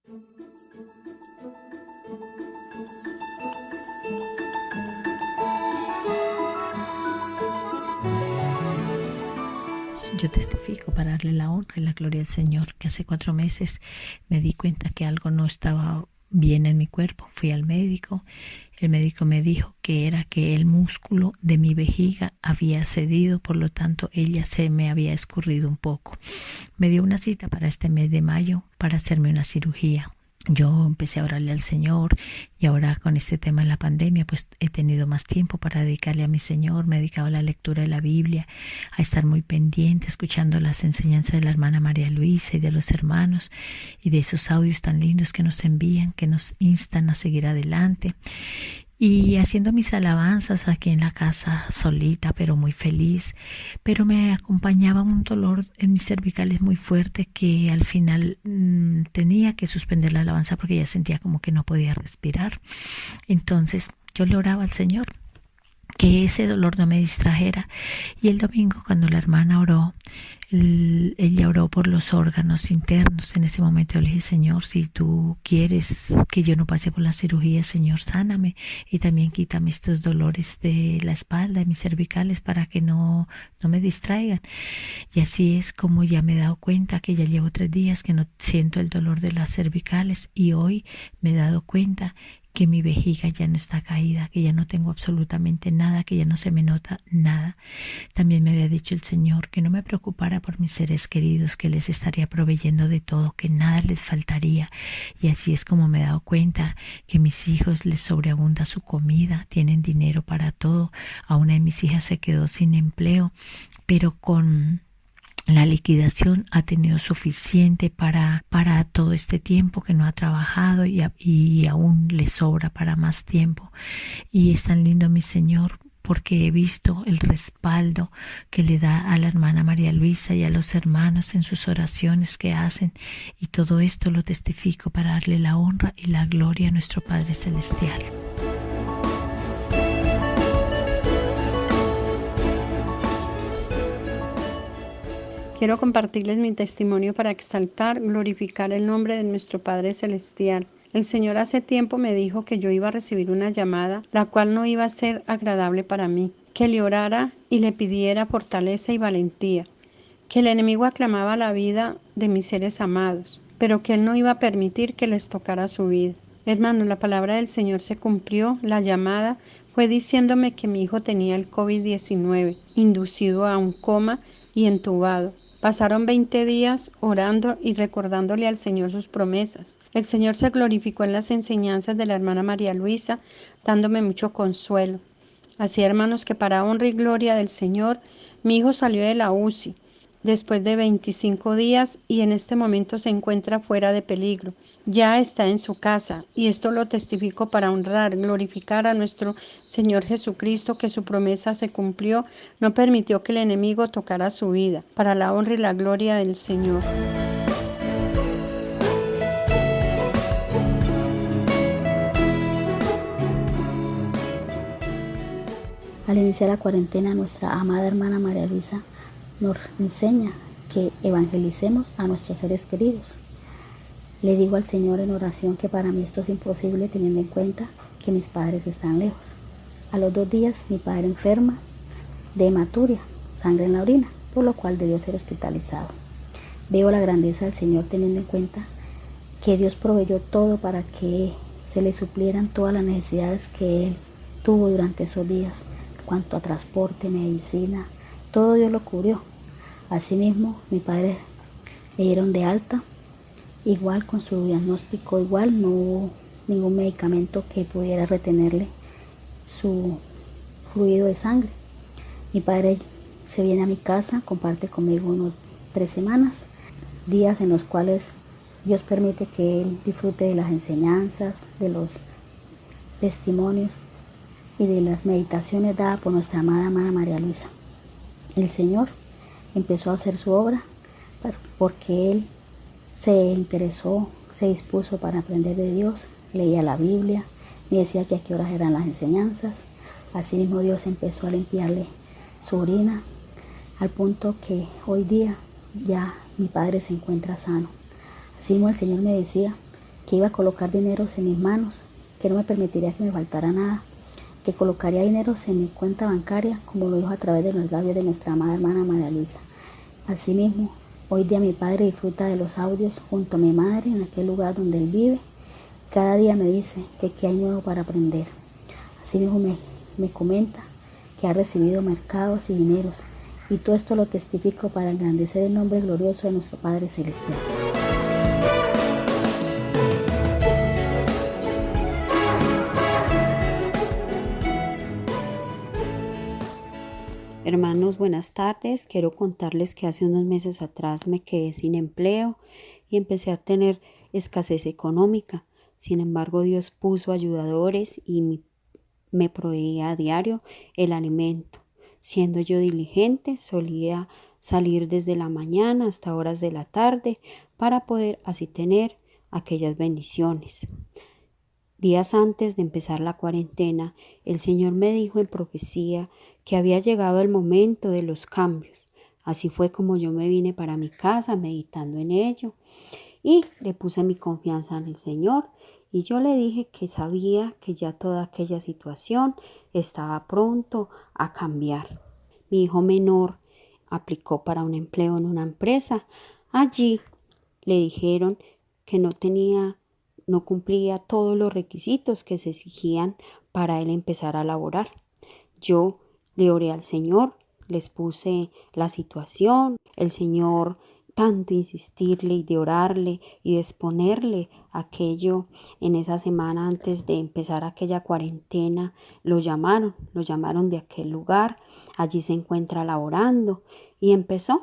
Yo testifico para darle la honra y la gloria al Señor, que hace 4 meses me di cuenta que algo no estaba bien en mi cuerpo. Fui al médico. El médico me dijo que era que el músculo de mi vejiga había cedido, por lo tanto ella se me había escurrido un poco. Me dio una cita para este mes de mayo para hacerme una cirugía. Yo empecé a orarle al Señor y ahora con este tema de la pandemia pues he tenido más tiempo para dedicarle a mi Señor. Me he dedicado a la lectura de la Biblia, a estar muy pendiente, escuchando las enseñanzas de la hermana María Luisa y de los hermanos y de esos audios tan lindos que nos envían, que nos instan a seguir adelante. Y haciendo mis alabanzas aquí en la casa solita, pero muy feliz. Pero me acompañaba un dolor en mis cervicales muy fuerte que al final tenía que suspender la alabanza porque ya sentía como que no podía respirar. Entonces yo le oraba al Señor que ese dolor no me distrajera. Y el domingo cuando la hermana oró, ella oró por los órganos internos. En ese momento yo le dije: Señor, si tú quieres que yo no pase por la cirugía, Señor, sáname y también quítame estos dolores de la espalda, de mis cervicales, para que no me distraigan. Y así es como ya me he dado cuenta que ya llevo 3 días que no siento el dolor de las cervicales, y hoy me he dado cuenta que mi vejiga ya no está caída, que ya no tengo absolutamente nada, que ya no se me nota nada. También me había dicho el Señor que no me preocupara por mis seres queridos, que les estaría proveyendo de todo, que nada les faltaría. Y así es como me he dado cuenta que a mis hijos les sobreabunda su comida, tienen dinero para todo. A una de mis hijas se quedó sin empleo, pero con la liquidación ha tenido suficiente para todo este tiempo que no ha trabajado, y aún le sobra para más tiempo. Y es tan lindo mi Señor, porque he visto el respaldo que le da a la hermana María Luisa y a los hermanos en sus oraciones que hacen, y todo esto lo testifico para darle la honra y la gloria a nuestro Padre Celestial. Quiero compartirles mi testimonio para exaltar, glorificar el nombre de nuestro Padre Celestial. El Señor hace tiempo me dijo que yo iba a recibir una llamada, la cual no iba a ser agradable para mí, que le orara y le pidiera fortaleza y valentía, que el enemigo aclamaba la vida de mis seres amados, pero que Él no iba a permitir que les tocara su vida. Hermanos, la palabra del Señor se cumplió. La llamada fue diciéndome que mi hijo tenía el COVID-19, inducido a un coma y entubado. Pasaron 20 días orando y recordándole al Señor sus promesas. El Señor se glorificó en las enseñanzas de la hermana María Luisa, dándome mucho consuelo. Así, hermanos, que para honra y gloria del Señor, mi hijo salió de la UCI después de 25 días y en este momento se encuentra fuera de peligro. Ya está en su casa, y esto lo testifico para honrar, glorificar a nuestro Señor Jesucristo, que su promesa se cumplió, no permitió que el enemigo tocara su vida, para la honra y la gloria del Señor. Al iniciar la cuarentena, nuestra amada hermana María Luisa nos enseña que evangelicemos a nuestros seres queridos. Le digo al Señor en oración que para mí esto es imposible, teniendo en cuenta que mis padres están lejos. A los 2 días mi padre enferma de hematuria, sangre en la orina, por lo cual debió ser hospitalizado. Veo la grandeza del Señor, teniendo en cuenta que Dios proveyó todo para que se le suplieran todas las necesidades que Él tuvo durante esos días, en cuanto a transporte, medicina, todo Dios lo cubrió. Asimismo, mi padre le dieron de alta, igual con su diagnóstico, igual no hubo ningún medicamento que pudiera retenerle su fluido de sangre. Mi padre se viene a mi casa, comparte conmigo unos 3 semanas, días en los cuales Dios permite que él disfrute de las enseñanzas, de los testimonios y de las meditaciones dadas por nuestra amada hermana María Luisa. El Señor empezó a hacer su obra porque Él se interesó, se dispuso para aprender de Dios, leía la Biblia, me decía que a qué horas eran las enseñanzas. Asimismo Dios empezó a limpiarle su orina, al punto que hoy día ya mi padre se encuentra sano. Asimismo el Señor me decía que iba a colocar dineros en mis manos, que no me permitiría que me faltara nada, que colocaría dineros en mi cuenta bancaria, como lo dijo a través de los labios de nuestra amada hermana María Luisa. Asimismo, hoy día mi padre disfruta de los audios junto a mi madre en aquel lugar donde él vive. Cada día me dice que qué hay nuevo para aprender. Asimismo me comenta que ha recibido mercados y dineros, y todo esto lo testifico para engrandecer el nombre glorioso de nuestro Padre Celestial. Hermanos, buenas tardes. Quiero contarles que hace unos meses atrás me quedé sin empleo y empecé a tener escasez económica. Sin embargo, Dios puso ayudadores y me proveía a diario el alimento. Siendo yo diligente, solía salir desde la mañana hasta horas de la tarde para poder así tener aquellas bendiciones. Días antes de empezar la cuarentena, el Señor me dijo en profecía que había llegado el momento de los cambios. Así fue como yo me vine para mi casa meditando en ello y le puse mi confianza en el Señor, y yo le dije que sabía que ya toda aquella situación estaba pronto a cambiar. Mi hijo menor aplicó para un empleo en una empresa. Allí le dijeron que no cumplía todos los requisitos que se exigían para él empezar a laborar. Yo le oré al Señor, les puse la situación, el Señor tanto insistirle y de orarle y de exponerle aquello. En esa semana antes de empezar aquella cuarentena lo llamaron de aquel lugar, allí se encuentra laborando y empezó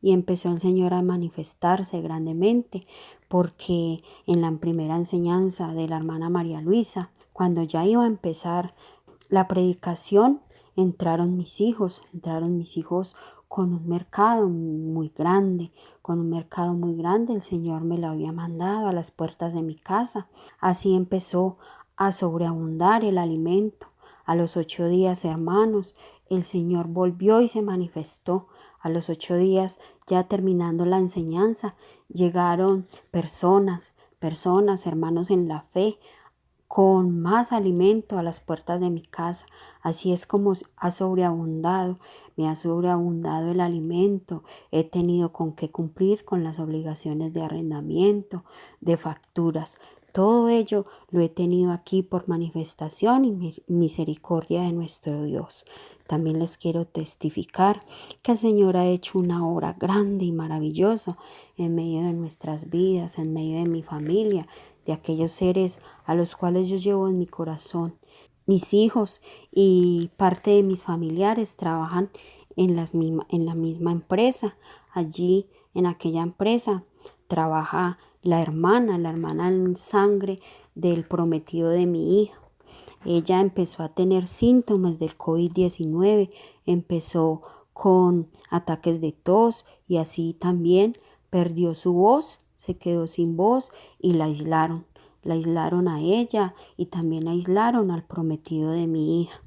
el Señor a manifestarse grandemente, porque en la primera enseñanza de la hermana María Luisa, cuando ya iba a empezar la predicación, entraron mis hijos con un mercado muy grande, el Señor me lo había mandado a las puertas de mi casa. Así empezó a sobreabundar el alimento. A los 8 días, hermanos, el Señor volvió y se manifestó. A los 8 días, ya terminando la enseñanza, llegaron personas, hermanos en la fe, con más alimento a las puertas de mi casa. Así es como me ha sobreabundado el alimento. He tenido con qué cumplir con las obligaciones de arrendamiento, de facturas. Todo ello lo he tenido aquí por manifestación y misericordia de nuestro Dios. También les quiero testificar que el Señor ha hecho una obra grande y maravillosa en medio de nuestras vidas, en medio de mi familia, de aquellos seres a los cuales yo llevo en mi corazón. Mis hijos y parte de mis familiares trabajan en la misma empresa. Allí, en aquella empresa, trabaja la hermana en sangre del prometido de mi hija. Ella empezó a tener síntomas del COVID-19, empezó con ataques de tos y así también perdió su voz, se quedó sin voz y la aislaron. La aislaron a ella y también aislaron al prometido de mi hija.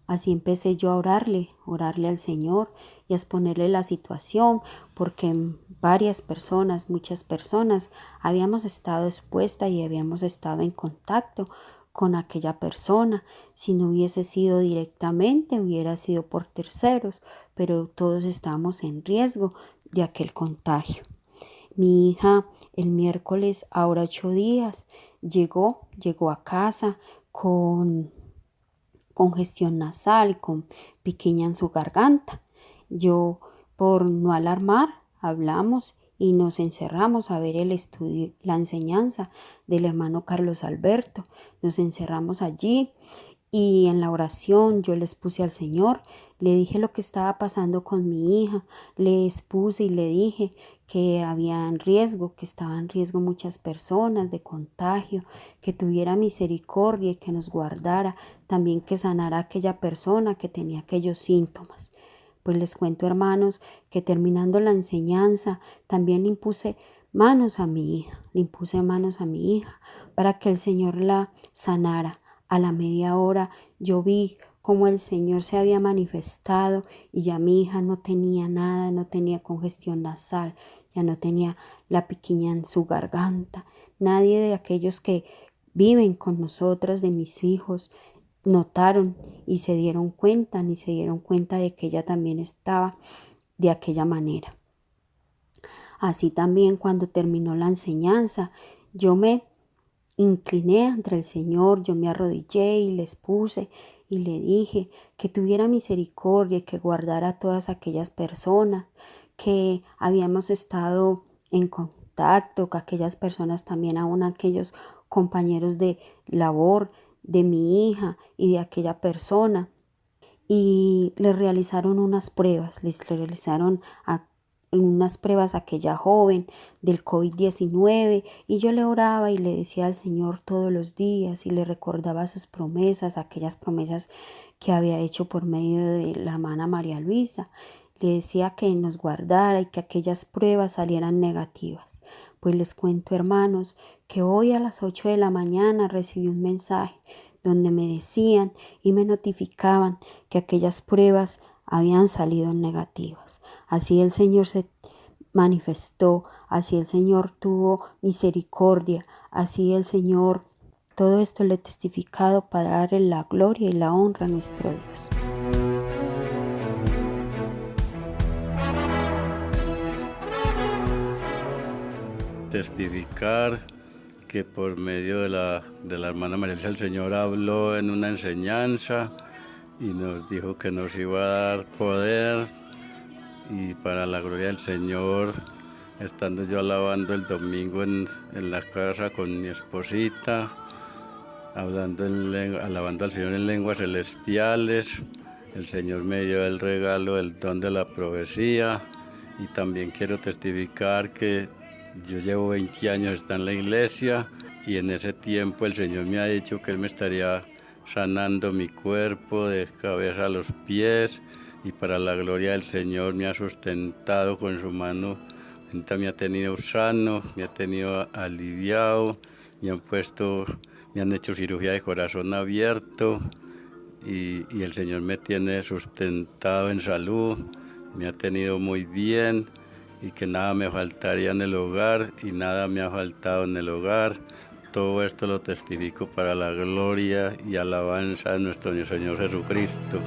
Así empecé yo a orarle al Señor y a exponerle la situación, porque muchas personas, habíamos estado expuestas y habíamos estado en contacto con aquella persona. Si no hubiese sido directamente, hubiera sido por terceros, pero todos estábamos en riesgo de aquel contagio. Mi hija el miércoles, ahora 8 días, llegó a casa con congestión nasal y con piquiña en su garganta. Yo, por no alarmar, hablamos y nos encerramos a ver el estudio, la enseñanza del hermano Carlos Alberto. Nos encerramos allí y en la oración yo le expuse al Señor, le dije lo que estaba pasando con mi hija, le expuse y le dije que estaban en riesgo muchas personas de contagio, que tuviera misericordia y que nos guardara, también que sanara a aquella persona que tenía aquellos síntomas. Pues les cuento, hermanos, que terminando la enseñanza también le impuse manos a mi hija para que el Señor la sanara. A la media hora yo vi cómo el Señor se había manifestado y ya mi hija no tenía nada, no tenía congestión nasal, ya no tenía la piquiña en su garganta, Nadie de aquellos que viven con nosotras, de mis hijos, notaron y se dieron cuenta, ni se dieron cuenta de que ella también estaba de aquella manera. Así también cuando terminó la enseñanza, yo me incliné ante el Señor, yo me arrodillé y les puse y le dije que tuviera misericordia y que guardara a todas aquellas personas que habíamos estado en contacto, que aquellas personas también, aún aquellos compañeros de labor de mi hija y de aquella persona. Y les realizaron unas pruebas, unas pruebas a aquella joven del COVID-19 y yo le oraba y le decía al Señor todos los días y le recordaba sus promesas, aquellas promesas que había hecho por medio de la hermana María Luisa. Le decía que nos guardara y que aquellas pruebas salieran negativas. Pues les cuento, hermanos, que hoy a las 8 de la mañana recibí un mensaje donde me decían y me notificaban que aquellas pruebas habían salido negativas. Así el Señor se manifestó, así el Señor tuvo misericordia, así el Señor, todo esto le he testificado para darle la gloria y la honra a nuestro Dios. Testificar que por medio de la hermana María Luisa el Señor habló en una enseñanza y nos dijo que nos iba a dar poder, y para la gloria del Señor, estando yo alabando el domingo en la casa con mi esposita, alabando al Señor en lenguas celestiales, el Señor me dio el regalo, el don de la profecía. Y también quiero testificar que yo llevo 20 años en la iglesia y en ese tiempo el Señor me ha dicho que Él me estaría sanando mi cuerpo de cabeza a los pies, y para la gloria del Señor me ha sustentado con su mano, me ha tenido sano, me ha tenido aliviado, me han hecho cirugía de corazón abierto y el Señor me tiene sustentado en salud, me ha tenido muy bien, y que nada me faltaría en el hogar y nada me ha faltado en el hogar. Todo esto lo testifico para la gloria y alabanza de nuestro Señor Jesucristo.